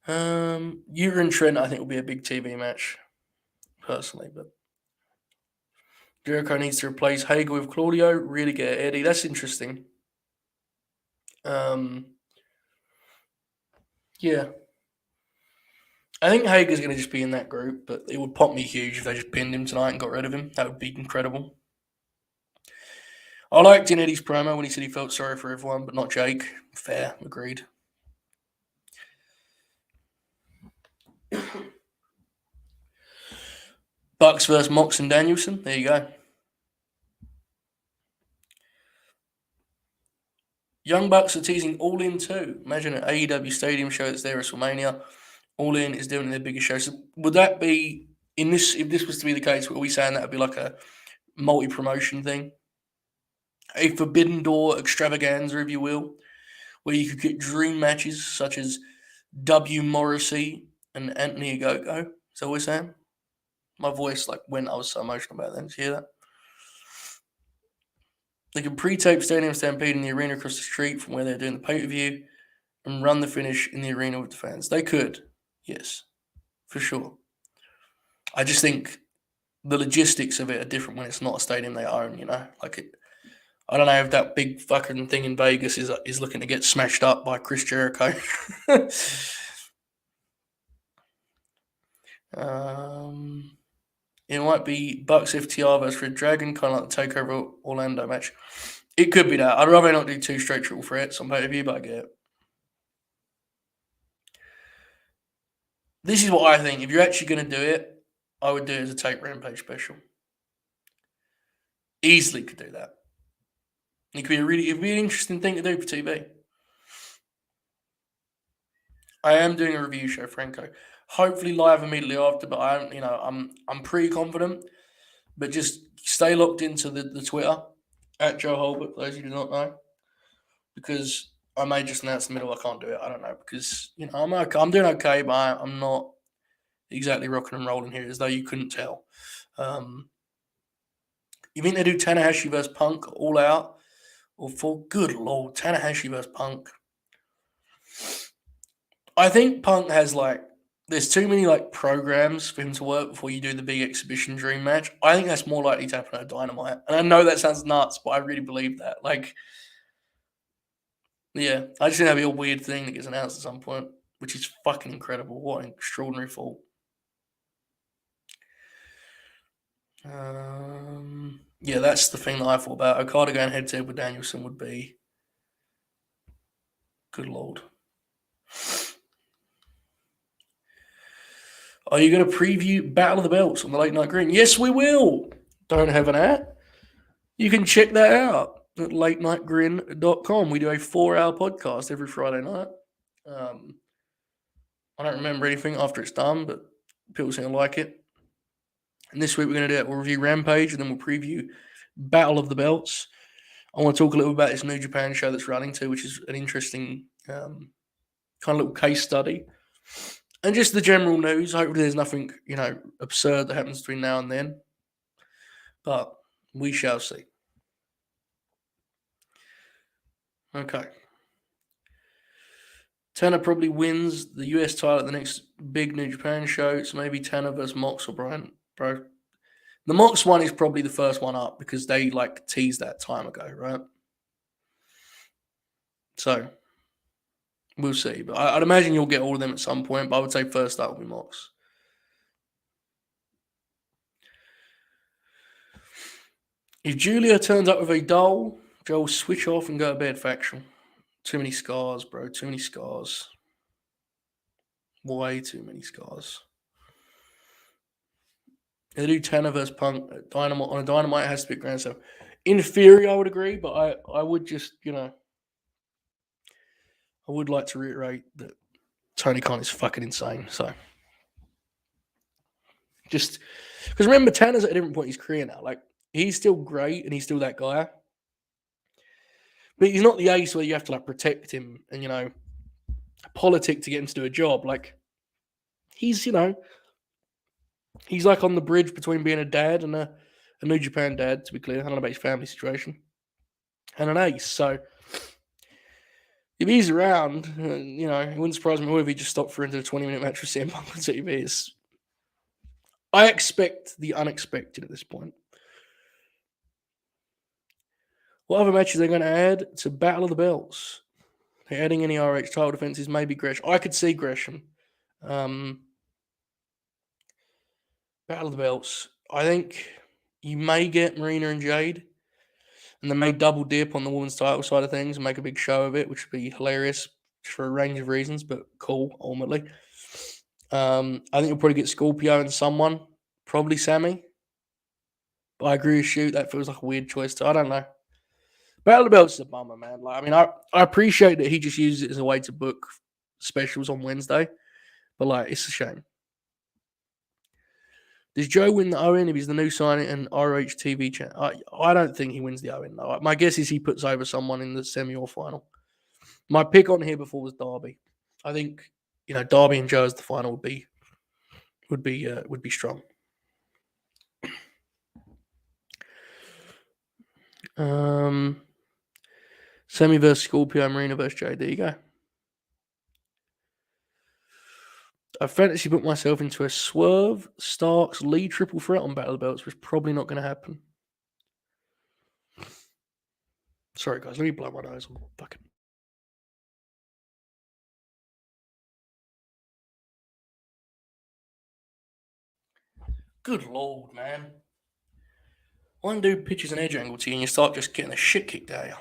Uter and Trent, I think, will be a big TV match, personally, but Jericho needs to replace Hager with Claudio, really get Eddie. That's interesting. Yeah. I think Hager's going to just be in that group, but it would pop me huge if they just pinned him tonight and got rid of him. That would be incredible. I liked in Eddie's promo when he said he felt sorry for everyone, but not Jake. Fair, agreed. Bucks versus Mox and Danielson. There you go. Young Bucks are teasing All In too. Imagine an AEW Stadium show that's there at WrestleMania. All In is doing their biggest show. So would that be in this? If this was to be the case, were we saying that would be like a multi-promotion thing, a Forbidden Door extravaganza, if you will, where you could get dream matches such as W. Morrissey and Anthony Ogogo? Is that what we're saying? My voice went. I was so emotional about that. Did you hear that? They can pre-tape Stadium Stampede in the arena across the street from where they're doing the pay-per-view and run the finish in the arena with the fans. They could, yes, for sure. I just think the logistics of it are different when it's not a stadium they own, I don't know if that big fucking thing in Vegas is looking to get smashed up by Chris Jericho. It might be Bucks FTR versus Red Dragon, kind of like the TakeOver Orlando match. It could be that. I'd rather not do 2 straight triple threats on pay-per-view, but I get it. This is what I think. If you're actually going to do it, I would do it as a Take Rampage special. Easily could do that. It could be it'd be an interesting thing to do for TV. I am doing a review show, Franco. Hopefully live immediately after, but I'm pretty confident. But just stay locked into the Twitter at Joe Holbert, for those who do not know, because I may just announce in the middle I can't do it. I don't know because I'm okay. I'm doing okay, but I'm not exactly rocking and rolling here, as though you couldn't tell. You think they do Tanahashi versus Punk all out, or for good lord, Tanahashi versus Punk? I think Punk has there's too many programs for him to work before you do the big exhibition dream match. I think that's more likely to happen at Dynamite. And I know that sounds nuts, but I really believe that. Yeah, I just think that'd be a weird thing that gets announced at some point, which is fucking incredible. What an extraordinary fall. Yeah, that's the thing that I thought about. Okada going head to head with Danielson would be good lord. Are you going to preview Battle of the Belts on the Late Night Green? Yes, we will. Don't have an ad? You can check that out at latenightgrin.com. We do a 4-hour podcast every Friday night. I don't remember anything after it's done, but people seem to like it. And this week we're going to do it. We'll review Rampage, and then we'll preview Battle of the Belts. I want to talk a little about this New Japan show that's running too, which is an interesting kind of little case study. And just the general news. Hopefully there's nothing, absurd that happens between now and then. But we shall see. Okay. Tanner probably wins the US title at the next big New Japan show. It's maybe Tanner versus Mox or Bryan. Bro, the Mox one is probably the first one up because they like teased that time ago, right? So we'll see. But I'd imagine you'll get all of them at some point. But I would say first up will be Mox. If Julia turns up with a doll, Joe will switch off and go to bed. Factual. Too many scars, bro. Too many scars. Way too many scars. They do Tanner versus Punk Dynamite on a Dynamite. It has to be Grand Slam. In theory, I would agree, but I would just, I would like to reiterate that Tony Khan is fucking insane. So, just because remember, Tanner's at a different point in his career now. Like, he's still great and he's still that guy, but he's not the ace where you have to like protect him and politic to get him to do a job. Like, he's he's like on the bridge between being a dad and a New Japan dad. To be clear, I don't know about his family situation, and an ace. So if he's around, it wouldn't surprise me if he just stopped for into a 20-minute match with CM Punk on TV. I expect the unexpected at this point. What other matches are they going to add to Battle of the Belts? They're adding any RH title defenses, maybe Gresham. I could see Gresham. Battle of the Belts. I think you may get Marina and Jade, and they may double dip on the women's title side of things and make a big show of it, which would be hilarious for a range of reasons, but cool, ultimately. I think you'll probably get Scorpio and someone, probably Sammy. But I agree with Shoot. That feels like a weird choice too. I don't know. Battle of the Belts is a bummer, man. Like, I mean, I appreciate that he just uses it as a way to book specials on Wednesday, but like, it's a shame. Does Joe win the Owen if he's the new signing and RH TV channel? I don't think he wins the Owen, though. My guess is he puts over someone in the semi or final. My pick on here before was Darby. I think Darby and Joe as the final would be strong. Semi versus Scorpio, Marina versus Jay. There you go. I fantasy booked myself into a Swerve, Starks, Lee triple threat on Battle of the Belts, which is probably not going to happen. Sorry, guys. Let me blow my nose. I'm fucking. Good lord, man. One dude pitches an edge angle to you and you start just getting the shit kicked out of you.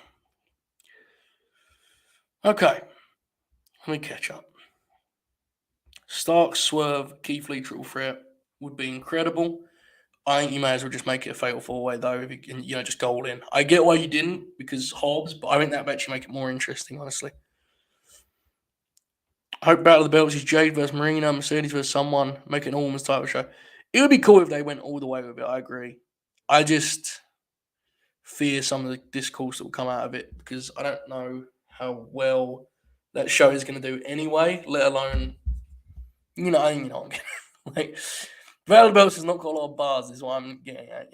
Okay. Let me catch up. Stark, Swerve, Keith Lee triple threat would be incredible. I think you may as well just make it a fatal four-way, though, if you can, just go all in. I get why you didn't, because Hobbs, but I think that would actually make it more interesting, honestly. I hope Battle of the Belts is Jade versus Marina, Mercedes versus someone, make it an all-women's title show. It would be cool if they went all the way with it, I agree. I just fear some of the discourse that will come out of it, because I don't know how well that show is going to do anyway, let alone, like, Battle of the Belts has not got a lot of bars, is what I'm getting at,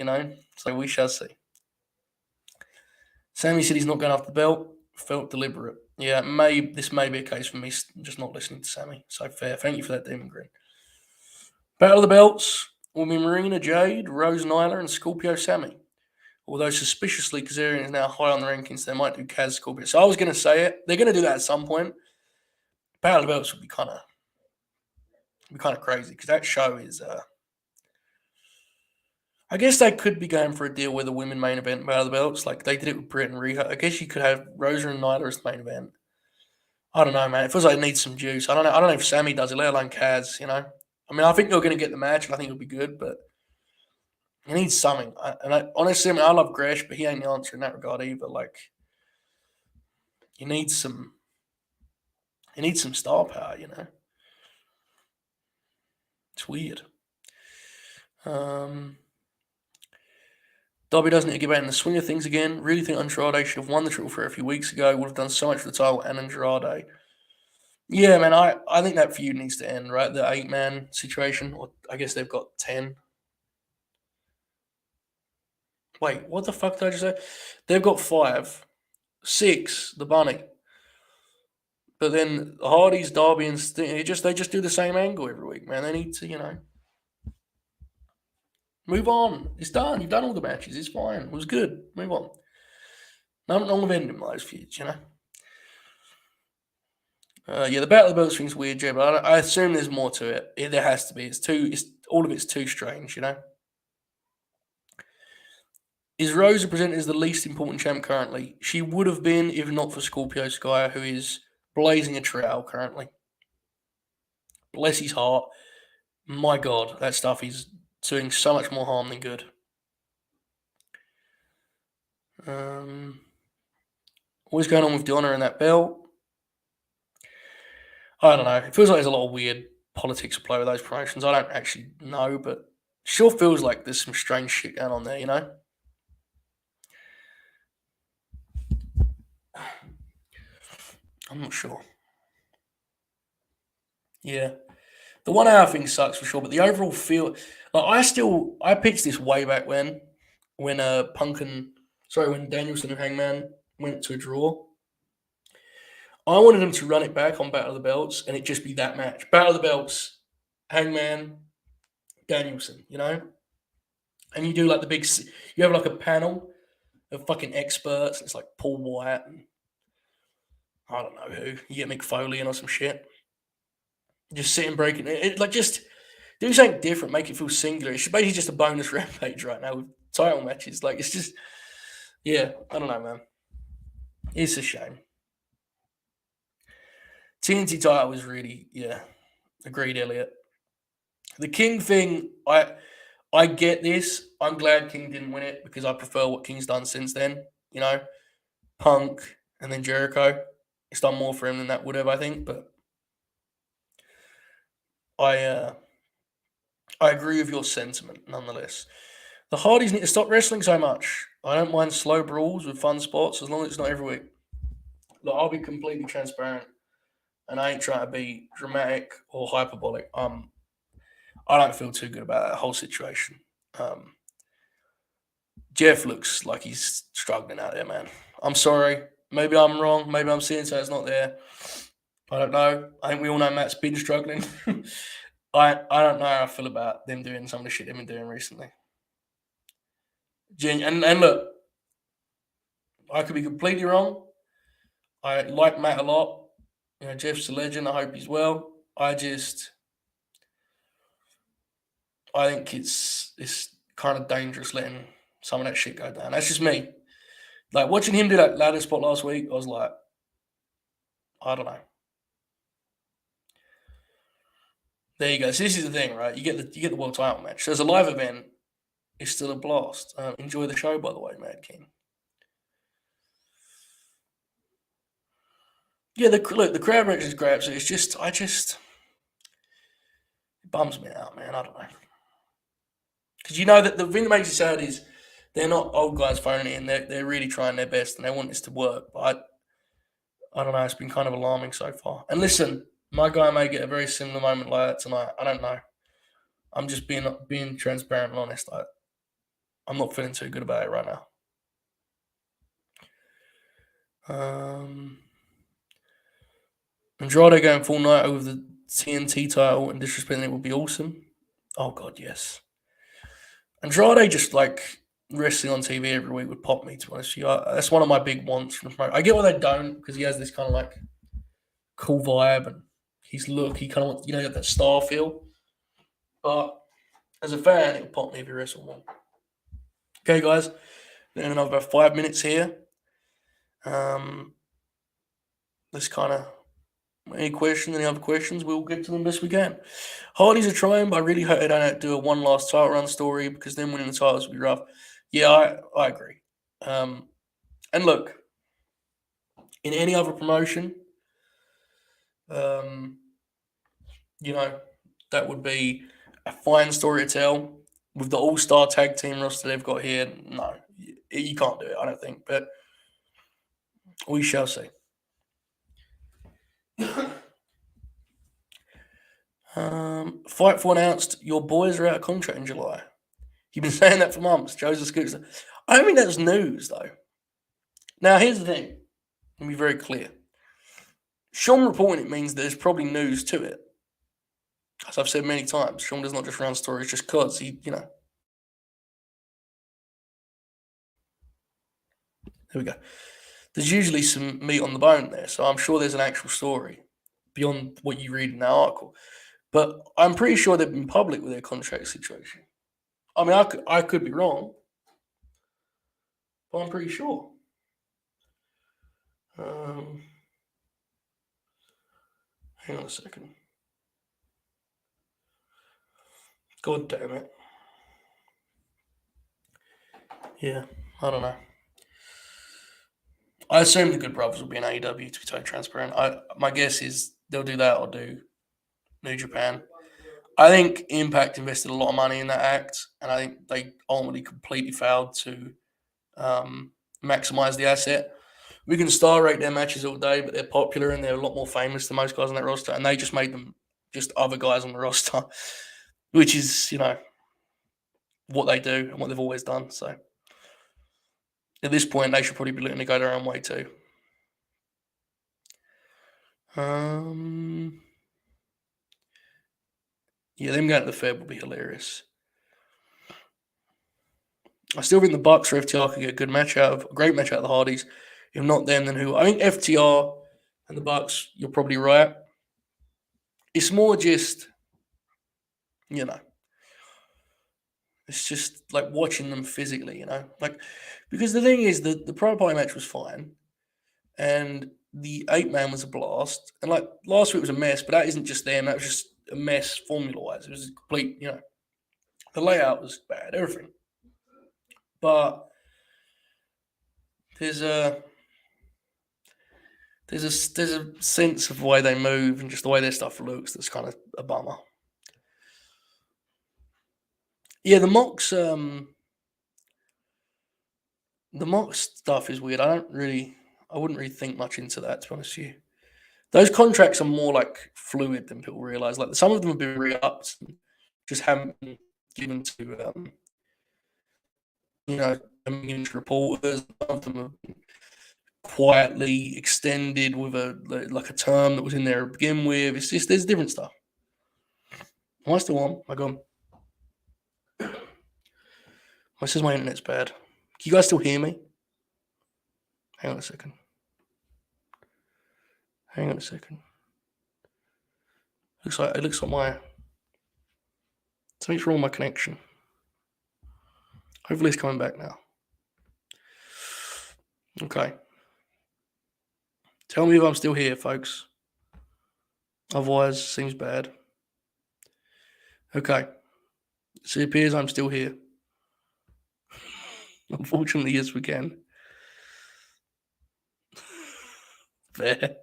so we shall see. Sammy said he's not going after the belt. Felt deliberate. Yeah, this may be a case for me just not listening to Sammy. So fair. Thank you for that, Demon Grin. Battle of the Belts will be Marina Jade, Rose Nyla, and Scorpio Sammy. Although suspiciously, Kazarian is now high on the rankings, they might do Kaz Scorpio. So I was going to say it. They're going to do that at some point. Battle of the Belts would be kind of crazy because that show is. I guess they could be going for a deal with a women main event Battle of the Belts, like they did it with Britt and Riho. I guess you could have Rosa and Nyla as the main event. I don't know, man. It feels like it needs some juice. I don't know if Sammy does it, let alone Kaz. I mean, I think they're going to get the match, and I think it'll be good, but he needs something. Honestly, I love Gresh, but he ain't the answer in that regard either. Like, he needs some star power. It's weird. Darby doesn't need to get back in the swing of things again. Really think Andrade should have won the triple threat a few weeks ago. Would have done so much for the title and Andrade. Yeah, man, I think that feud needs to end, right? The 8-man situation, or I guess they've got 10. Wait, what the fuck did I just say? They've got 5. 6, the Bunny. But then Hardy's, Darby, and Sting, they just do the same angle every week, man. They need to, move on. It's done. You've done all the matches. It's fine. It was good. Move on. Nothing wrong with ending those feuds. Yeah, the Battle of the Belts thing's weird, Jay, but I assume there's more to it. There has to be. It's all of it's too strange. Is Rosa presented as the least important champ currently? She would have been if not for Scorpio Sky, who is blazing a trail currently. Bless his heart. My God, that stuff is doing so much more harm than good. What's going on with the honor and that belt? I don't know. It feels like there's a lot of weird politics at play with those promotions. I don't actually know, but sure feels like there's some strange shit going on there. I'm not sure. Yeah. The 1 hour thing sucks for sure, but the overall feel I pitched this way back when when Danielson and Hangman went to a draw. I wanted them to run it back on Battle of the Belts and it just be that match. Battle of the Belts, Hangman, Danielson. And you do like you have like a panel of fucking experts. It's like Paul Wyatt and I don't know who. You get Mick Foley in or some shit. Just sit and break it. Like just do something different, make it feel singular. It's basically just a bonus rampage right now with title matches. Like it's just, yeah, I don't know, man. It's a shame. TNT title was really, yeah, agreed, Elliot. The King thing, I get this. I'm glad King didn't win it because I prefer what King's done since then. Punk and then Jericho. It's done more for him than that would have, I think. But I agree with your sentiment nonetheless. The Hardys need to stop wrestling so much. I don't mind slow brawls with fun spots as long as it's not every week. Look, I'll be completely transparent, and I ain't trying to be dramatic or hyperbolic. I don't feel too good about that whole situation. Jeff looks like he's struggling out there, man. I'm sorry. Maybe I'm wrong. Maybe I'm seeing so it's not there. I don't know. I think we all know Matt's been struggling. I don't know how I feel about them doing some of the shit they've been doing recently. And look, I could be completely wrong. I like Matt a lot. Jeff's a legend. I hope he's well. I think it's kind of dangerous letting some of that shit go down. That's just me. Like watching him do that ladder spot last week, I was like, I don't know. There you go. So this is the thing, right? You get the world title match. So as a live event, it's still a blast. Enjoy the show, by the way, Mad King. Yeah, the crowd reaction is great. So it's just, it bums me out, man. I don't know, because that the thing that makes it sad is they're not old guys phoning it in. They're really trying their best and they want this to work. But I don't know. It's been kind of alarming so far. And listen, my guy may get a very similar moment like that tonight. I don't know. I'm just being transparent and honest. I'm not feeling too good about it right now. Andrade going full night over the TNT title and disrespecting it would be awesome. Oh God, yes. Andrade just like wrestling on TV every week would pop me. To be honest, that's one of my big wants from the promotion. I get why they don't because he has this kind of like cool vibe and his look. He kind of wants, got that star feel. But as a fan, it'll pop me if he wrestles one. Okay, guys, then another about 5 minutes here. Let's kind of any other questions, we'll get to them best we can. Hardys are trying, but I really hope they don't do a one last title run story because then winning the titles would be rough. Yeah, I agree. And look, in any other promotion, that would be a fine story to tell. With the all-star tag team roster they've got here, no, you can't do it, I don't think. But we shall see. Fightful announced your boys are out of contract in July. You've been saying that for months. Joe's a scooter. I don't think that's news, though. Now, here's the thing. Let me be very clear. Sean reporting it means there's probably news to it. As I've said many times, Sean does not just run stories just because there we go. There's usually some meat on the bone there, so I'm sure there's an actual story beyond what you read in that article. But I'm pretty sure they've been public with their contract situation. I mean, I could be wrong, but I'm pretty sure. Hang on a second. God damn it. Yeah, I don't know. I assume the Good Brothers will be in AEW, to be totally transparent. My guess is they'll do that or do New Japan. I think Impact invested a lot of money in that act, and I think they ultimately completely failed to maximize the asset. We can star rate their matches all day, but they're popular and they're a lot more famous than most guys on that roster, and they just made them just other guys on the roster, which is, what they do and what they've always done. So at this point, they should probably be looking to go their own way too. Yeah, them going to the Fed would be hilarious. I still think the Bucks or FTR could get a good match out of a great match out of the Hardys. If not them, then who? I think FTR and the Bucks. You're probably right. It's more just, it's just like watching them physically, like because the thing is the Pro Party match was fine, and the 8-man was a blast, and like last week was a mess, but that isn't just them. That was just a mess formula wise. It was a complete, the layout was bad, everything. But there's a sense of the way they move and just the way their stuff looks that's kind of a bummer. Yeah, the Mox stuff is weird. I wouldn't really think much into that, to be honest with you. Those contracts are more like fluid than people realize. Like some of them have been re-upped, just haven't been given to reporters. Some of them have been quietly extended with a term that was in there to begin with. It's just there's different stuff. Am I still on? I gone. It says my internet's bad. Can you guys still hear me? Hang on a second. It looks like something's wrong with my connection. Hopefully it's coming back now. Okay. Tell me if I'm still here, folks. Otherwise, seems bad. Okay. So it appears I'm still here. Unfortunately, yes, we can. Fair.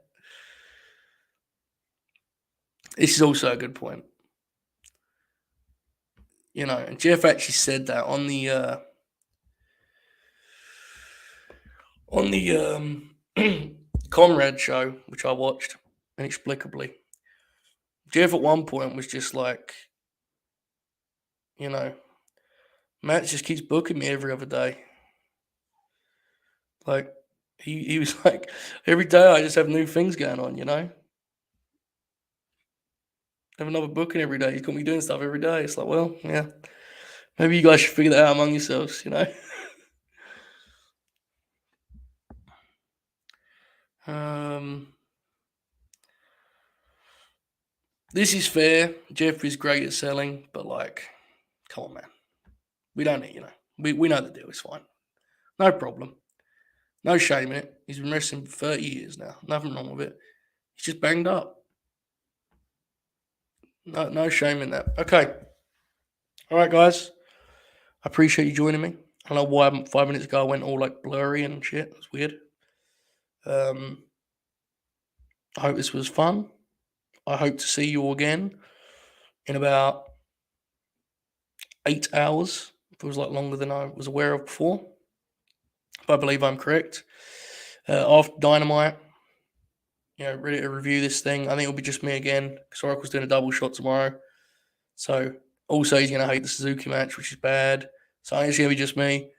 This is also a good point. And Jeff actually said that on the Comrade show, which I watched inexplicably. Jeff at one point was just like, Matt just keeps booking me every other day. Like, he was like, every day I just have new things going on, Have another booking every day. He's got me doing stuff every day. It's like, well, yeah. Maybe you guys should figure that out among yourselves, This is fair. Jeff is great at selling, but like, come on, man. We don't need, we know the deal is fine. No problem. No shame in it. He's been wrestling for 30 years now. Nothing wrong with it. He's just banged up. No shame in that. Okay. All right, guys. I appreciate you joining me. I don't know why 5 minutes ago I went all like blurry and shit. It's weird. I hope this was fun. I hope to see you all again in about 8 hours. It feels like longer than I was aware of before. If I believe I'm correct. After Dynamite, ready to review this thing. I think it'll be just me again because Oracle's doing a double shot tomorrow. So also he's going to hate the Suzuki match, which is bad. So I think it's going to be just me.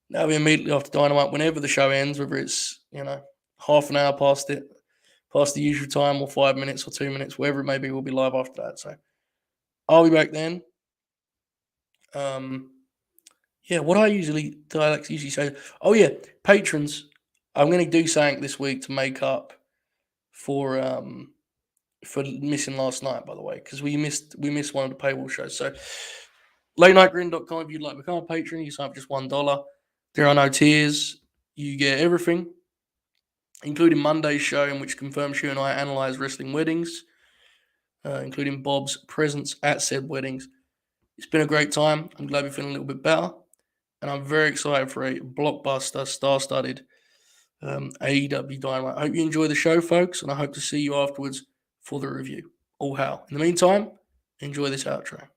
That'll be immediately after Dynamite, whenever the show ends, whether it's, half an hour past the usual time, or 5 minutes or 2 minutes, whatever it may be, we'll be live after that. So I'll be back then. Yeah, what do I usually say? Oh yeah, patrons. I'm gonna do something this week to make up for missing last night, by the way, because we missed one of the paywall shows. So latenightgrin.com, if you'd like to become a patron, you sign up for just $1. There are no tiers. You get everything, including Monday's show, in which confirms you and I analyze wrestling weddings, including Bob's presence at said weddings. It's been a great time. I'm glad we're feeling a little bit better, and I'm very excited for a blockbuster, star-studded AEW Dynamite. I hope you enjoy the show, folks, and I hope to see you afterwards for the review. All hail. In the meantime, enjoy this outro.